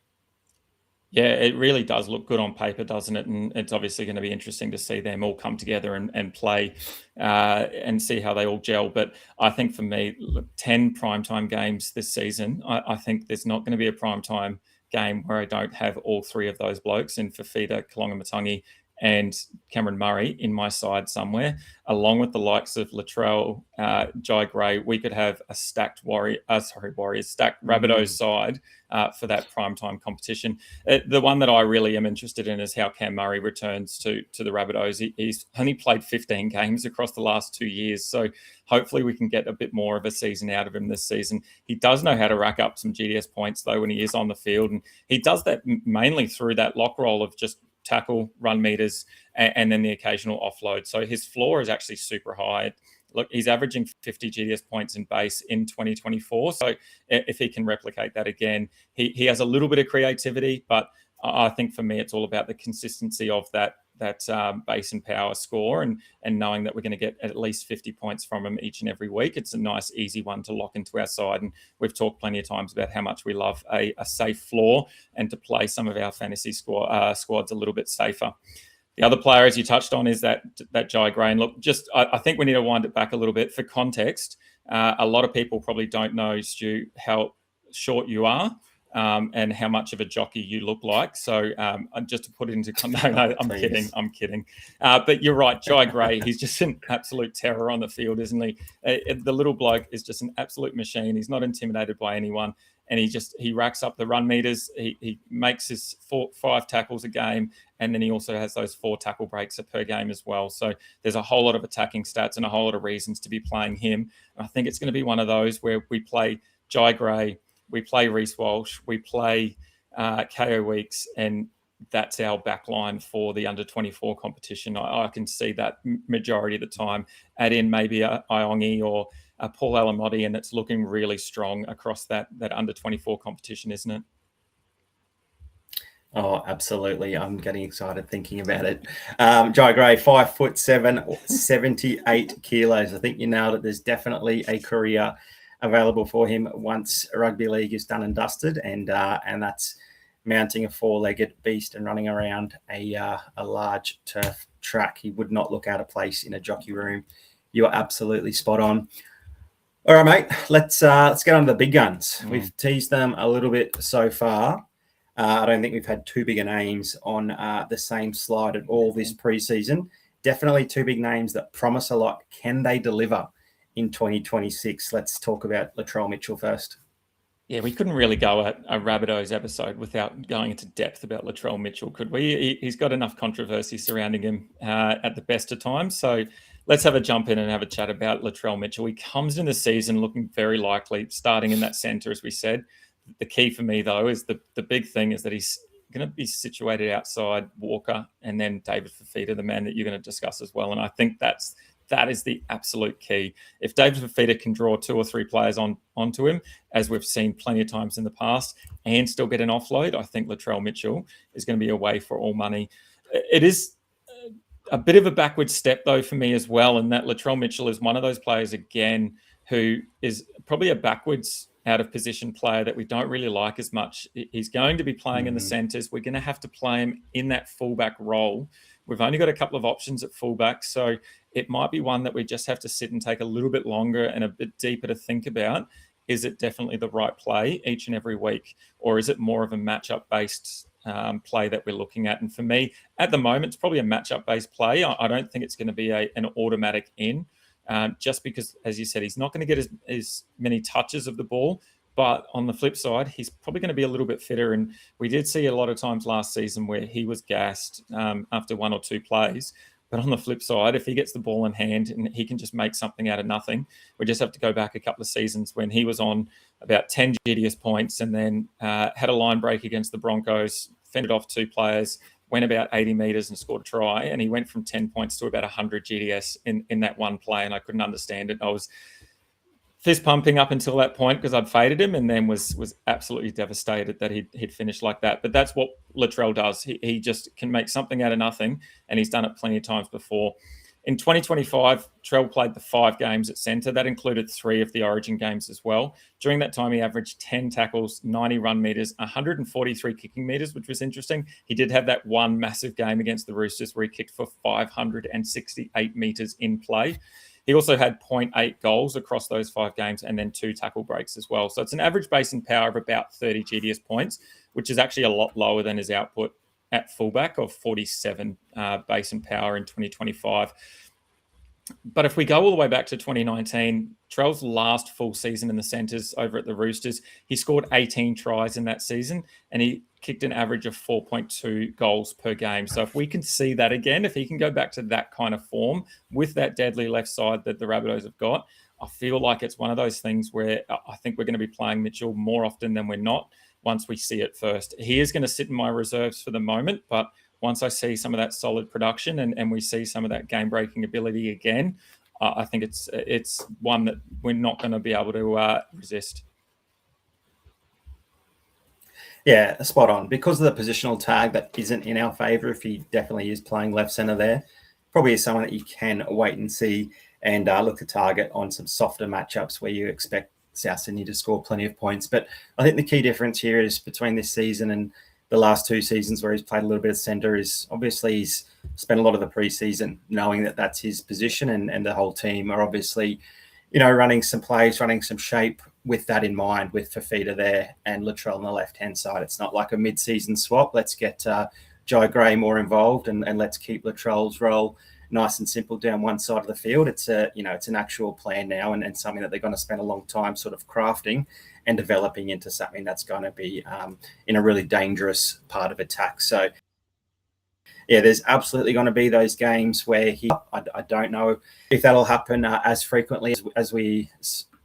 Yeah, it really does look good on paper, doesn't it? And it's obviously going to be interesting to see them all come together and play and see how they all gel. But I think for me, look, 10 primetime games this season, I think there's not going to be a primetime game where I don't have all three of those blokes in Fafita, Kalonga-Matangi and Cameron Murray in my side somewhere, along with the likes of Latrell, Jai Gray. We could have a stacked Warriors, stacked Rabbitohs side for that primetime competition. The one that I really am interested in is how Cam Murray returns to the Rabbitohs. He's only played 15 games across the last 2 years, so hopefully we can get a bit more of a season out of him this season. He does know how to rack up some GDS points, though, when he is on the field, and he does that mainly through that lock roll of just tackle, run meters, and then the occasional offload. So his floor is actually super high. Look, he's averaging 50 GDS points in base in 2024. So if he can replicate that again, he has a little bit of creativity, but I think for me, it's all about the consistency of that base and power score and knowing that we're going to get at least 50 points from him each and every week. It's a nice, easy one to lock into our side. And we've talked plenty of times about how much we love a safe floor and to play some of our fantasy squads a little bit safer. The other player, as you touched on, is that Jai Gray. And look, I think we need to wind it back a little bit for context. A lot of people probably don't know, Stu, how short you are. And how much of a jockey you look like. So just to put it into... No, I'm kidding. But you're right, Jai Gray, he's just an absolute terror on the field, isn't he? The little bloke is just an absolute machine. He's not intimidated by anyone. And he racks up the run meters. He makes his 5 tackles a game. And then he also has those 4 tackle breaks per game as well. So there's a whole lot of attacking stats and a whole lot of reasons to be playing him. I think it's going to be one of those where we play Jai Gray, we play Reece Walsh, we play KO Weeks, and that's our back line for the under-24 competition. I can see that majority of the time. Add in maybe a Iongi or a Paul Alamotti, and it's looking really strong across that under-24 competition, isn't it? Oh, absolutely. I'm getting excited thinking about it. Jai Gray, 5'7", 78 kilos. I think you nailed it. There's definitely a career available for him once rugby league is done and dusted, and that's mounting a 4-legged beast and running around a large turf track. He would not look out of place in a jockey room. You are absolutely spot on. All right, mate. Let's get on to the big guns. We've teased them a little bit so far. I don't think we've had two bigger names on the same slide at all this preseason. Definitely two big names that promise a lot. Can they deliver in 2026? Let's talk about Latrell Mitchell first. Yeah, we couldn't really go at a Rabbitohs episode without going into depth about Latrell Mitchell, could we? He's got enough controversy surrounding him at the best of times. So let's have a jump in and have a chat about Latrell Mitchell. He comes in the season looking very likely, starting in that centre, as we said. The key for me, though, is the big thing is that he's going to be situated outside Walker and then David Fafita, the man that you're going to discuss as well. And I think that is the absolute key. If David Fafita can draw 2 or 3 players onto him, as we've seen plenty of times in the past, and still get an offload, I think Latrell Mitchell is going to be away for all money. It is a bit of a backward step, though, for me as well, in that Latrell Mitchell is one of those players, again, who is probably a backwards out of position player that we don't really like as much. He's going to be playing in the centres. We're going to have to play him in that fullback role. We've only got a couple of options at fullback, so it might be one that we just have to sit and take a little bit longer and a bit deeper to think about. Is it definitely the right play each and every week, or is it more of a matchup-based play that we're looking at? And for me, at the moment, it's probably a matchup-based play. I don't think it's going to be an automatic in, just because, as you said, he's not going to get as many touches of the ball. But on the flip side, he's probably going to be a little bit fitter. And we did see a lot of times last season where he was gassed after 1 or 2 plays. But on the flip side, if he gets the ball in hand and he can just make something out of nothing, we just have to go back a couple of seasons when he was on about 10 GDS points and then had a line break against the Broncos, fended off 2 players, went about 80 metres and scored a try. And he went from 10 points to about 100 GDS in that one play. And I couldn't understand it. I was fist pumping up until that point because I'd faded him, and then was absolutely devastated that he'd finished like that. But that's what Latrell does. He just can make something out of nothing, and he's done it plenty of times before. In 2025, Trell played the 5 games at centre. That included 3 of the Origin games as well. During that time, he averaged 10 tackles, 90 run metres, 143 kicking metres, which was interesting. He did have that one massive game against the Roosters where he kicked for 568 metres in play. He also had 0.8 goals across those 5 games and then 2 tackle breaks as well. So it's an average base and power of about 30 GDS points, which is actually a lot lower than his output at fullback of 47 base and power in 2025. But if we go all the way back to 2019, Trell's last full season in the centres over at the Roosters, he scored 18 tries in that season and he kicked an average of 4.2 goals per game. So if we can see that again, if he can go back to that kind of form with that deadly left side that the Rabbitohs have got, I feel like it's one of those things where I think we're going to be playing Mitchell more often than we're not once we see it first. He is going to sit in my reserves for the moment, but once I see some of that solid production and we see some of that game-breaking ability again, I think it's one that we're not going to be able to resist. Yeah, spot on. Because of the positional tag that isn't in our favour, if he definitely is playing left centre there, probably is someone that you can wait and see and look to target on some softer matchups where you expect South Sydney to score plenty of points. But I think the key difference here is between this season and the last 2 seasons where he's played a little bit of centre is obviously he's spent a lot of the preseason knowing that that's his position and the whole team are obviously, running some plays, running some shape with that in mind, with Fafita there and Latrell on the left-hand side. It's not like a mid-season swap. Let's get Jai Gray more involved and let's keep Latrell's role nice and simple down one side of the field. It's it's an actual plan now and something that they're going to spend a long time sort of crafting and developing into something that's going to be in a really dangerous part of attack. So, yeah, there's absolutely going to be those games where I don't know if that'll happen as frequently as we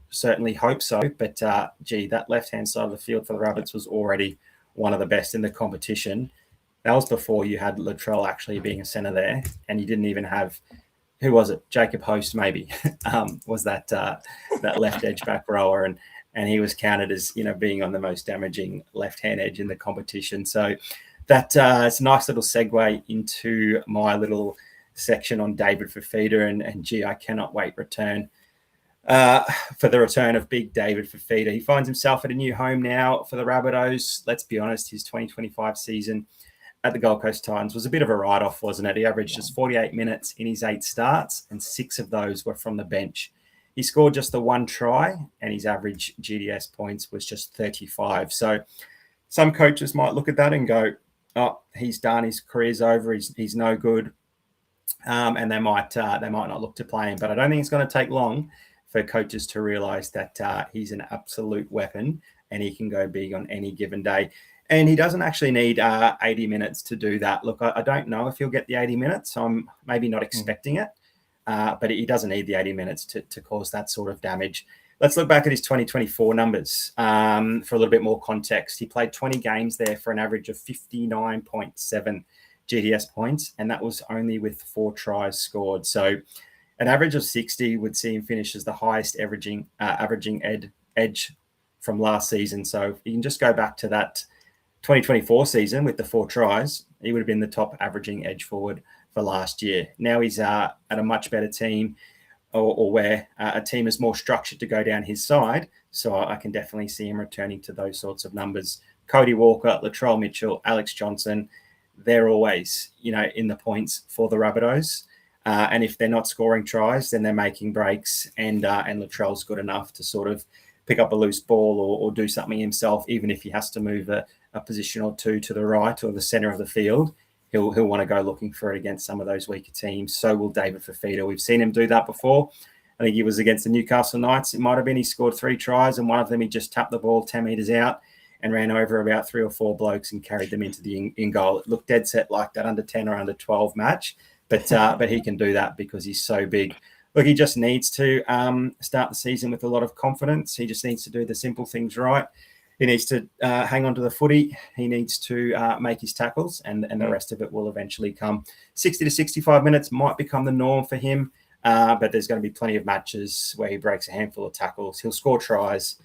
certainly hope so. But, that left-hand side of the field for the Rabbits was already one of the best in the competition. That was before you had Latrell actually being a centre there, and you didn't even have, who was it? Jacob Host maybe was that left edge back rower, and he was counted as being on the most damaging left hand edge in the competition. So that it's a nice little segue into my little section on David Fafita and gee, I cannot wait return. For the return of big David Fafita. He finds himself at a new home now for the Rabbitohs. Let's be honest, his 2025 season at the Gold Coast Titans was a bit of a write-off, wasn't it? He averaged just 48 minutes in his 8 starts, and 6 of those were from the bench. He scored just the 1 try, and his average GDS points was just 35. So some coaches might look at that and go, oh, he's done, his career's over, he's no good, and they might not look to play him. But I don't think it's going to take long for coaches to realise that he's an absolute weapon and he can go big on any given day. And he doesn't actually need 80 minutes to do that. Look, I don't know if he'll get the 80 minutes. So I'm maybe not expecting it, but he doesn't need the 80 minutes to cause that sort of damage. Let's look back at his 2024 numbers for a little bit more context. He played 20 games there for an average of 59.7 GDS points, and that was only with 4 tries scored. So an average of 60 would see him finish as the highest averaging edge from last season. So if you can just go back to that 2024 season with the 4 tries, he would have been the top averaging edge forward for last year. Now he's at a much better team or where a team is more structured to go down his side. So I can definitely see him returning to those sorts of numbers. Cody Walker, Latrell Mitchell, Alex Johnson, they're always, in the points for the Rabbitohs. And if they're not scoring tries, then they're making breaks and Latrell's good enough to sort of pick up a loose ball or do something himself, even if he has to move a position or 2 to the right or the centre of the field. He'll want to go looking for it against some of those weaker teams. So will David Fafita. We've seen him do that before. I think he was against the Newcastle Knights. It might have been he scored 3 tries, and one of them he just tapped the ball 10 metres out and ran over about 3 or 4 blokes and carried them into the in goal. It looked dead set like that under 10 or under 12 match, but he can do that because he's so big. Look, he just needs to start the season with a lot of confidence. He just needs to do the simple things right. He needs to hang on to the footy. He needs to make his tackles, and the rest of it will eventually come. 60 to 65 minutes might become the norm for him, but there's going to be plenty of matches where he breaks a handful of tackles. He'll score tries.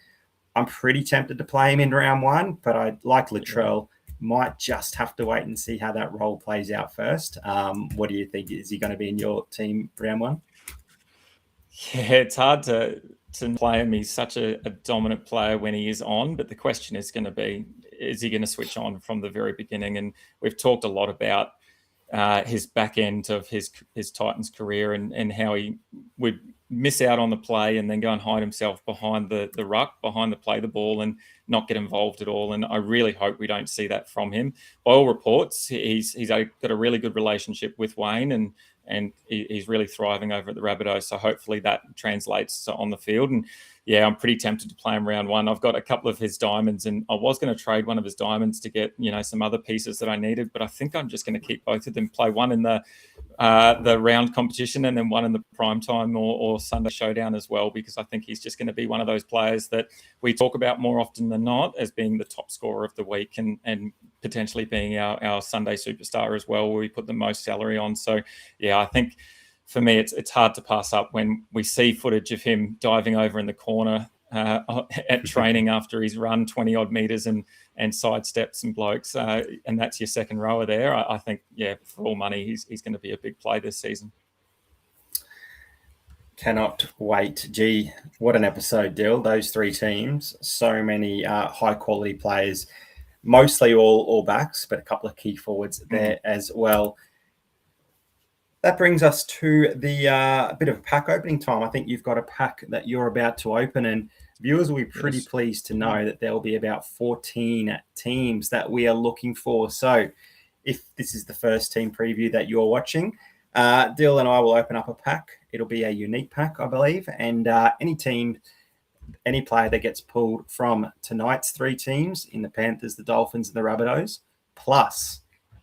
I'm pretty tempted to play him in round 1, but I like Latrell might just have to wait and see how that role plays out first. What do you think? Is he going to be in your team round one? Yeah, it's hard to play him. He's such a dominant player when he is on, but the question is going to be, is he going to switch on from the very beginning? And we've talked a lot about his back end of his Titans career and how he would miss out on the play and then go and hide himself behind the ruck, behind the play the ball, and not get involved at all. And I really hope we don't see that from him. By all reports, he's got a really good relationship with Wayne, and he's really thriving over at the Rabbitohs. So hopefully that translates on the field. And yeah, I'm pretty tempted to play him round one. I've got a couple of his diamonds, and I was going to trade one of his diamonds to get, some other pieces that I needed, but I think I'm just going to keep both of them, play one in the round competition and then one in the prime time or Sunday Showdown as well, because I think he's just going to be one of those players that we talk about more often than not as being the top scorer of the week and potentially being our Sunday superstar as well, where we put the most salary on. So yeah, I think for me, it's hard to pass up when we see footage of him diving over in the corner at training after he's run 20 odd meters and sidesteps some blokes, and that's your second rower there. I think, yeah, for all money, he's going to be a big play this season. Cannot wait. Gee, what an episode, Dyl. Those three teams, so many high quality players, mostly all backs, but a couple of key forwards there as well. That brings us to the bit of pack opening time. I think you've got a pack that you're about to open, and viewers will be pretty pleased to know that there will be about 14 teams that we are looking for. So if this is the first team preview that you're watching, Dyl and I will open up a pack. It'll be a unique pack, I believe, and any player that gets pulled from tonight's three teams in the Panthers, the Dolphins, and the Rabbitohs, plus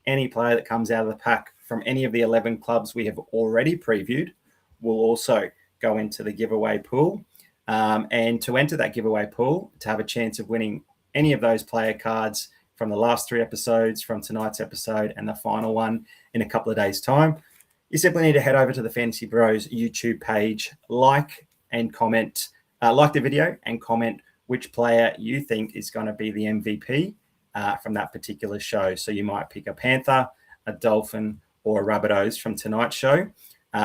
any player that comes out of the pack from any of the 11 clubs we have already previewed, will also go into the giveaway pool. And to enter that giveaway pool, to have a chance of winning any of those player cards from the last three episodes, from tonight's episode, and the final one in a couple of days' time, you simply need to head over to the Fantasy Bros YouTube page, like the video and comment which player you think is going to be the MVP from that particular show. So you might pick a Panther, a Dolphin, or a Rabbitohs from tonight's show,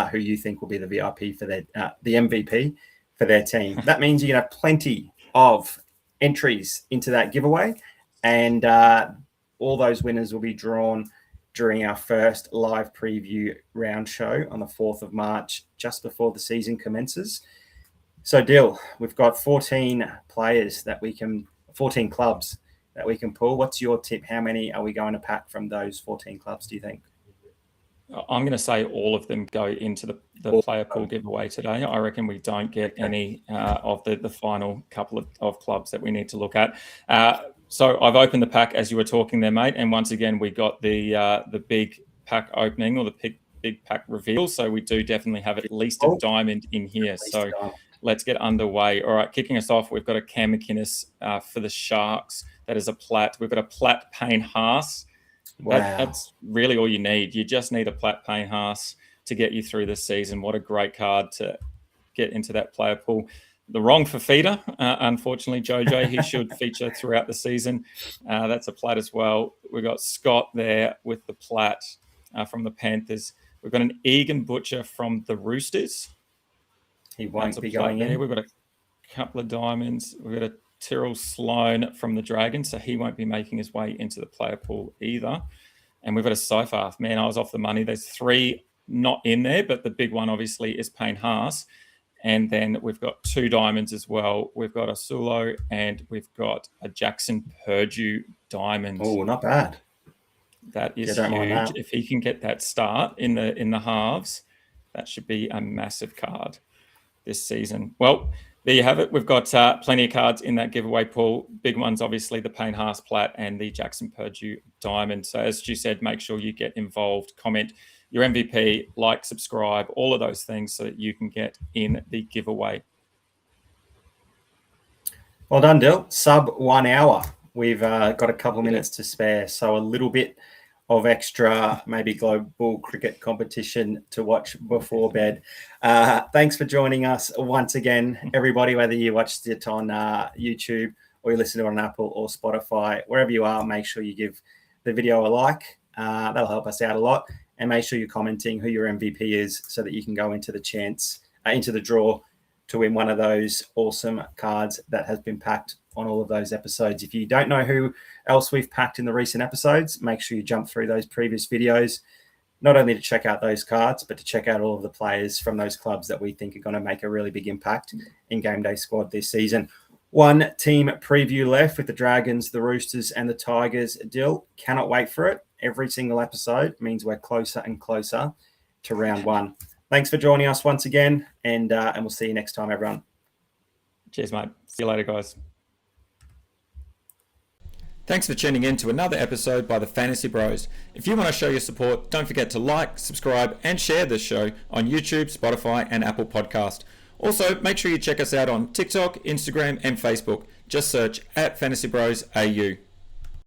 who you think will be the VIP for the MVP for their team. That means you're going to have plenty of entries into that giveaway, and all those winners will be drawn during our first live preview round show on the 4th of March, just before the season commences. So, Dyl, we've got 14 clubs that we can pull. What's your tip? How many are we going to pack from those 14 clubs, do you think? I'm going to say all of them go into the player pool giveaway today. I reckon we don't get any of the final couple of clubs that we need to look at. So I've opened the pack as you were talking there, mate. And once again, we got the big pack opening, or the big pack reveal. So we do definitely have at least a diamond in here. So let's get underway. All right, kicking us off, we've got a Cam McInnes for the Sharks. That is a plat. We've got a plat Payne Haas. Wow. That's really all you need. You just need a plat Payne Haas to get you through this season. What a great card to get into that player pool. The wrong for feeder, unfortunately, Jojo. He should feature throughout the season. That's a plat as well. We've got Scott there with the plat from the Panthers. We've got an Egan Butcher from the Roosters. He won't be going in. We've got a couple of diamonds. We've got a Tyrrell Sloan from the Dragons, so he won't be making his way into the player pool either. And we've got a Sofar. Man, I was off the money. There's three not in there, but the big one obviously is Payne Haas. And then we've got two diamonds as well. We've got a Sulo and we've got a Jackson Purdue diamond. Oh, not bad. That is huge. If he can get that start in the halves, that should be a massive card this season. Well, there you have it. We've got plenty of cards in that giveaway pool. Big ones, obviously, the Payne Haas plat and the Jackson Purdue diamond. So as Stu said, make sure you get involved, comment your MVP, like, subscribe, all of those things so that you can get in the giveaway. Well done, Dyl. Sub 1 hour. We've got a couple of minutes to spare, so a little bit of extra, maybe global cricket competition to watch before bed. Thanks for joining us once again, everybody, whether you watched it on YouTube or you listen to it on Apple or Spotify, wherever you are, make sure you give the video a like. That'll help us out a lot. And make sure you're commenting who your MVP is so that you can go into the draw to win one of those awesome cards that has been packed on all of those episodes. If you don't know who else we've packed in the recent episodes, make sure you jump through those previous videos, not only to check out those cards, but to check out all of the players from those clubs that we think are going to make a really big impact in Game Day squad this season. One team preview left with the Dragons, the Roosters, and the Tigers. Dyl, cannot wait for it. Every single episode means we're closer and closer to round one. Thanks for joining us once again, and we'll see you next time, everyone. Cheers, mate. See you later, guys. Thanks for tuning in to another episode by the Fantasy Bros. If you want to show your support, don't forget to like, subscribe, and share this show on YouTube, Spotify, and Apple Podcast. Also, make sure you check us out on TikTok, Instagram, and Facebook. Just search @FantasyBros AU.